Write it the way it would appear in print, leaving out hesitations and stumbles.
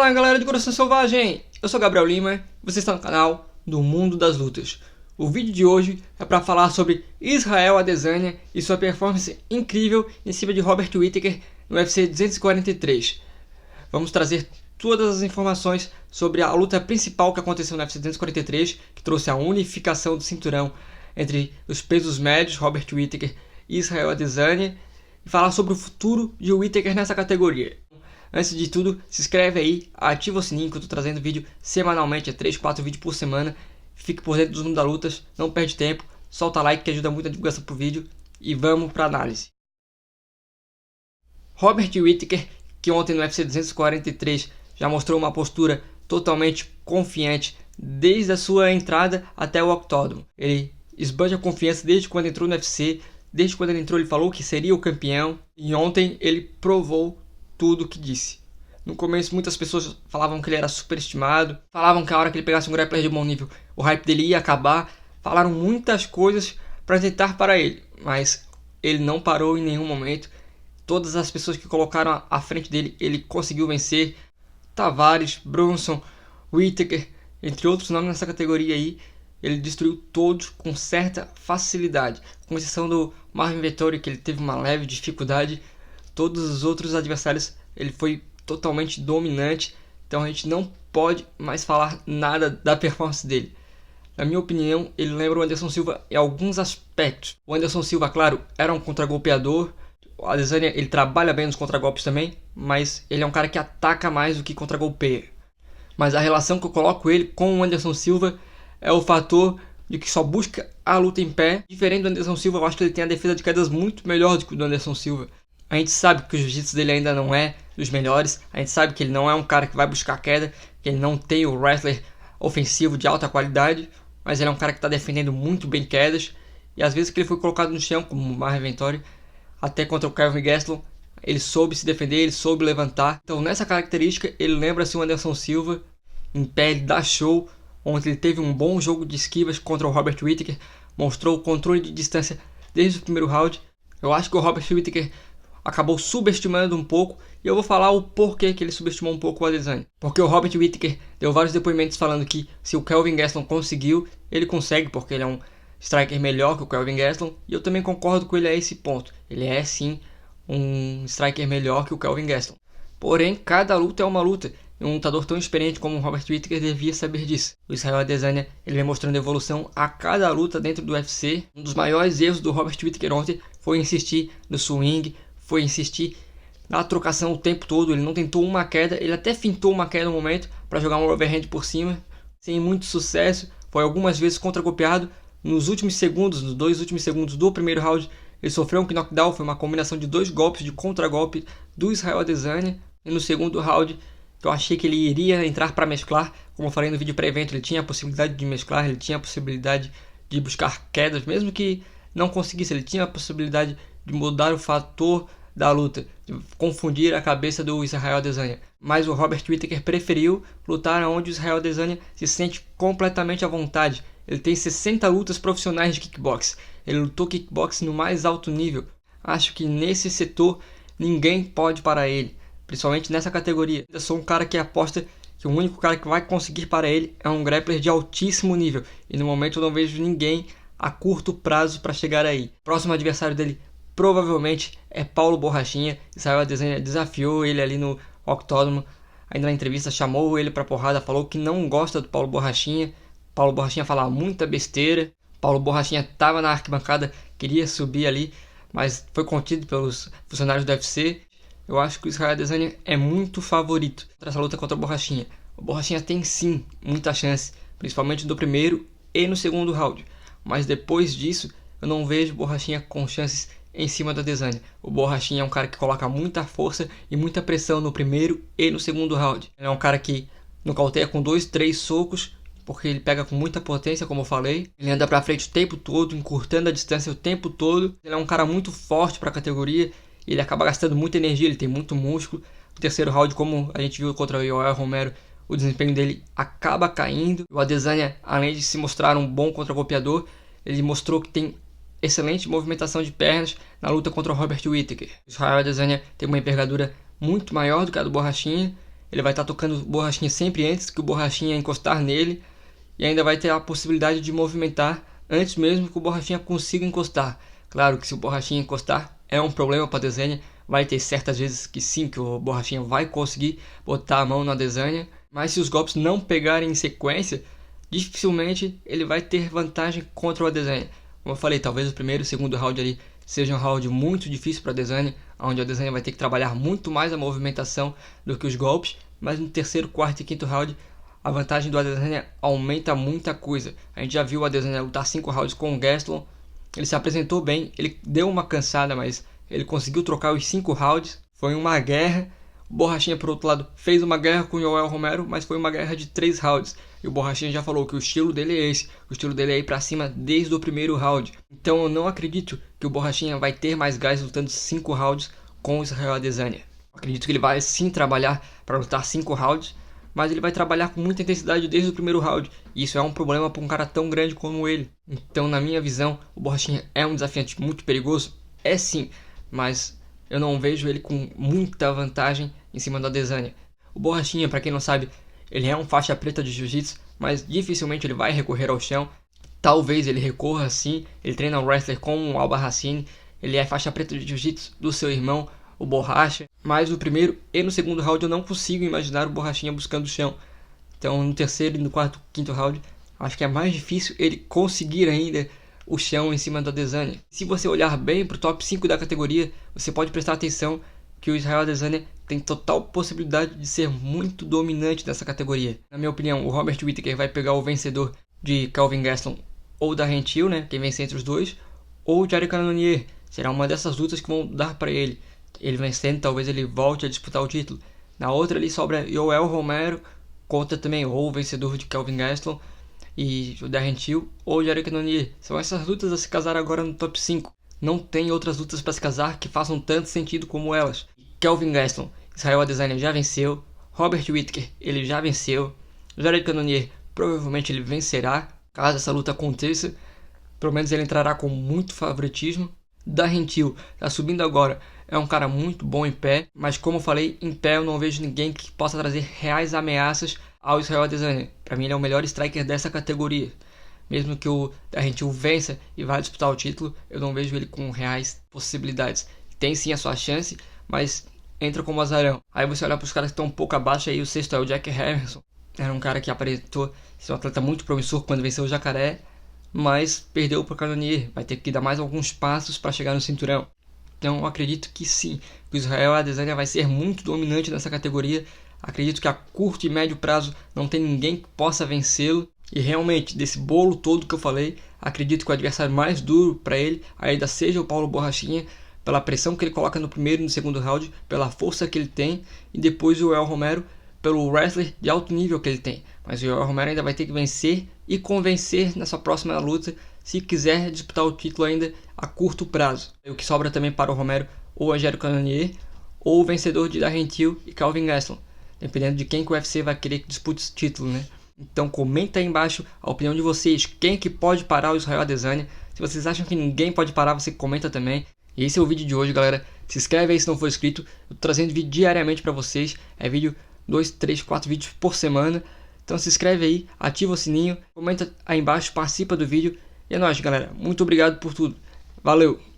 Fala galera de Coração Selvagem, eu sou Gabriel Lima e você está no canal do Mundo das Lutas. O vídeo de hoje é para falar sobre Israel Adesanya e sua performance incrível em cima de Robert Whittaker no UFC 243. Vamos trazer todas as informações sobre a luta principal que aconteceu no UFC 243, que trouxe a unificação do cinturão entre os pesos médios, Robert Whittaker e Israel Adesanya, e falar sobre o futuro de Whittaker nessa categoria. Antes de tudo, se inscreve aí, ativa o sininho que eu estou trazendo vídeo semanalmente, 3, 4 vídeos por semana. Fique por dentro dos mundos das lutas, não perde tempo, solta like que ajuda muito na divulgação pro vídeo e vamos para análise. Robert Whittaker, que ontem no UFC 243 já mostrou uma postura totalmente confiante desde a sua entrada até o octógono. Ele esbanja confiança desde quando entrou no UFC, desde quando ele entrou ele falou que seria o campeão e ontem ele provou tudo o que disse. No começo muitas pessoas falavam que ele era superestimado, falavam que a hora que ele pegasse um grappler de bom nível o hype dele ia acabar, falaram muitas coisas para tentar parar ele, mas ele não parou em nenhum momento. Todas as pessoas que colocaram à frente dele, ele conseguiu vencer. Tavares, Brunson, Whittaker, entre outros nomes nessa categoria aí, ele destruiu todos com certa facilidade, com exceção do Marvin Vettori, que ele teve uma leve dificuldade. Todos os outros adversários ele foi totalmente dominante, então a gente não pode mais falar nada da performance dele. Na minha opinião, ele lembra o Anderson Silva em alguns aspectos. O Anderson Silva, claro, era um contragolpeador. O Adesanya, ele trabalha bem nos contragolpes também, mas ele é um cara que ataca mais do que contragolpeia. Mas a relação que eu coloco ele com o Anderson Silva é o fator de que só busca a luta em pé. Diferente do Anderson Silva, eu acho que ele tem a defesa de quedas muito melhor do que o do Anderson Silva. A gente sabe que o jiu-jitsu dele ainda não é dos melhores, a gente sabe que ele não é um cara que vai buscar queda, que ele não tem o wrestler ofensivo de alta qualidade, mas ele é um cara que está defendendo muito bem quedas, e às vezes que ele foi colocado no chão, como o Marvin Vettori, até contra o Kelvin Gastelum, ele soube se defender, ele soube levantar. Então nessa característica ele lembra-se o Anderson Silva, em pé ele dá show, onde ele teve um bom jogo de esquivas contra o Robert Whittaker, mostrou o controle de distância desde o primeiro round. Eu acho que o Robert Whittaker acabou subestimando um pouco, e eu vou falar o porquê que ele subestimou um pouco o Adesanya. Porque o Robert Whittaker deu vários depoimentos falando que se o Kelvin Gastelum conseguiu, ele consegue, porque ele é um striker melhor que o Kelvin Gastelum, e eu também concordo com ele a esse ponto. Ele é sim um striker melhor que o Kelvin Gastelum. Porém, cada luta é uma luta, e um lutador tão experiente como o Robert Whittaker devia saber disso. O Israel Adesanya ele vem mostrando evolução a cada luta dentro do UFC. Um dos maiores erros do Robert Whittaker ontem foi insistir no swing, foi insistir na trocação o tempo todo. Ele não tentou uma queda, ele até fintou uma queda no momento para jogar um overhand por cima, sem muito sucesso. Foi algumas vezes contragolpeado. Nos últimos segundos, nos 2 últimos segundos do primeiro round, ele sofreu um knockdown, foi uma combinação de 2 golpes de contragolpe do Israel Adesanya. E no segundo round, eu achei que ele iria entrar para mesclar, como eu falei no vídeo pré-evento, ele tinha a possibilidade de mesclar, ele tinha a possibilidade de buscar quedas, mesmo que não conseguisse, ele tinha a possibilidade de mudar o fator da luta, de confundir a cabeça do Israel Adesanya. Mas o Robert Whittaker preferiu lutar onde o Israel Adesanya se sente completamente à vontade. Ele tem 60 lutas profissionais de kickbox. Ele lutou kickbox no mais alto nível. Acho que nesse setor ninguém pode parar ele, principalmente nessa categoria. Eu sou um cara que aposta que o único cara que vai conseguir parar ele é um grappler de altíssimo nível. E no momento eu não vejo ninguém a curto prazo para chegar aí. Próximo adversário dele provavelmente é Paulo Borrachinha. Israel Adesanya desafiou ele ali no octógono. Ainda na entrevista chamou ele pra porrada, falou que não gosta do Paulo Borrachinha. Paulo Borrachinha fala muita besteira. Paulo Borrachinha estava na arquibancada, queria subir ali, mas foi contido pelos funcionários do UFC. Eu acho que o Israel Adesanya é muito favorito para essa luta contra o Borrachinha. O Borrachinha tem sim muita chance, principalmente no primeiro e no segundo round. Mas depois disso, eu não vejo o Borrachinha com chances em cima da Adesanya. O Borrachinha é um cara que coloca muita força e muita pressão no primeiro e no segundo round. Ele é um cara que nocauteia com 2, 3 socos, porque ele pega com muita potência, como eu falei. Ele anda pra frente o tempo todo, encurtando a distância o tempo todo. Ele é um cara muito forte para a categoria, e ele acaba gastando muita energia, ele tem muito músculo. No terceiro round, como a gente viu contra o Yoel Romero, o desempenho dele acaba caindo. O Adesanya, além de se mostrar um bom contragolpeador, ele mostrou que tem excelente movimentação de pernas na luta contra o Robert Whittaker. O Israel Adesanya tem uma envergadura muito maior do que a do Borrachinha. ele vai estar tocando o Borrachinha sempre antes que o Borrachinha encostar nele, e ainda vai ter a possibilidade de movimentar antes mesmo que o Borrachinha consiga encostar. Claro que se o Borrachinha encostar é um problema para a Adesanya, vai ter certas vezes que sim, que o Borrachinha vai conseguir botar a mão na Adesanya, mas se os golpes não pegarem em sequência, dificilmente ele vai ter vantagem contra o Adesanya. Como eu falei, talvez o primeiro e o segundo round ali seja um round muito difícil para a Adesanya, onde a Adesanya vai ter que trabalhar muito mais a movimentação do que os golpes, mas no terceiro, quarto e quinto round a vantagem do Adesanya aumenta muita coisa. A gente já viu o Adesanya lutar 5 rounds com o Gastelum, ele se apresentou bem, ele deu uma cansada, mas ele conseguiu trocar os 5 rounds, foi uma guerra. O Borrachinha, por outro lado, fez uma guerra com o Yoel Romero, mas foi uma guerra de 3 rounds. E o Borrachinha já falou que o estilo dele é esse. O estilo dele é ir pra cima desde o primeiro round. Então eu não acredito que o Borrachinha vai ter mais gás lutando 5 rounds com o Israel Adesanya. Eu acredito que ele vai sim trabalhar para lutar 5 rounds, mas ele vai trabalhar com muita intensidade desde o primeiro round. E isso é um problema para um cara tão grande como ele. Então, na minha visão, o Borrachinha é um desafiante muito perigoso? É sim, mas eu não vejo ele com muita vantagem em cima do Adesanya. O Borrachinha, para quem não sabe, ele é um faixa preta de jiu-jitsu, mas dificilmente ele vai recorrer ao chão. Talvez ele recorra sim, ele treina um wrestler como o Alba Racine, ele é faixa preta de jiu-jitsu do seu irmão, o Borracha. Mas no primeiro e no segundo round eu não consigo imaginar o Borrachinha buscando o chão. Então no terceiro e no quarto, quinto round, acho que é mais difícil ele conseguir ainda o chão em cima do Adesanya. Se você olhar bem para o top 5 da categoria, você pode prestar atenção que o Israel Adesanya tem total possibilidade de ser muito dominante nessa categoria. Na minha opinião, o Robert Whittaker vai pegar o vencedor de Kelvin Gastelum ou da Hill, né, quem vencer entre os dois, ou o Jared Cannonier. Será uma dessas lutas que vão dar para ele. Ele vencendo, talvez ele volte a disputar o título. Na outra ali sobra Yoel Romero contra também ou o vencedor de Kelvin Gastelum e o Darren Till ou o Jared Cannonier. São essas lutas a se casar agora no top 5. Não tem outras lutas para se casar que façam tanto sentido como elas. Kelvin Gastelum, Israel Adesanya já venceu. Robert Whittaker, ele já venceu. Jared Cannonier, provavelmente ele vencerá, caso essa luta aconteça. Pelo menos ele entrará com muito favoritismo. Darren Till está subindo agora, é um cara muito bom em pé, mas como eu falei, em pé eu não vejo ninguém que possa trazer reais ameaças ao Israel Adesanya. Para mim ele é o melhor striker dessa categoria. Mesmo que o Darren Till vença e vá disputar o título, eu não vejo ele com reais possibilidades. Tem sim a sua chance, mas entra como azarão. Aí você olha para os caras que estão um pouco abaixo, aí o sexto é o Jack Hermanson. Era um cara que aparentou ser um atleta muito promissor quando venceu o Jacaré, mas perdeu para o Cannonier. Vai ter que dar mais alguns passos para chegar no cinturão. Então eu acredito que sim, que o Israel Adesanya vai ser muito dominante nessa categoria. Acredito que a curto e médio prazo não tem ninguém que possa vencê-lo. E realmente, desse bolo todo que eu falei, acredito que o adversário mais duro para ele ainda seja o Paulo Borrachinha, pela pressão que ele coloca no primeiro e no segundo round, pela força que ele tem, e depois o Yoel Romero pelo wrestler de alto nível que ele tem. Mas o Yoel Romero ainda vai ter que vencer e convencer nessa próxima luta se quiser disputar o título ainda a curto prazo. O que sobra também para o Romero ou a Jared Cannonier ou o vencedor de Darren Till e Kelvin Gastelum, dependendo de quem que o UFC vai querer que dispute esse título, né? Então comenta aí embaixo a opinião de vocês, quem que pode parar o Israel Adesanya. Se vocês acham que ninguém pode parar, você comenta também. E esse é o vídeo de hoje, galera. Se inscreve aí se não for inscrito. Eu tô trazendo vídeo diariamente para vocês. É vídeo 2, 3, 4 vídeos por semana. Então se inscreve aí, ativa o sininho, comenta aí embaixo, participa do vídeo. E é nóis, galera. Muito obrigado por tudo. Valeu!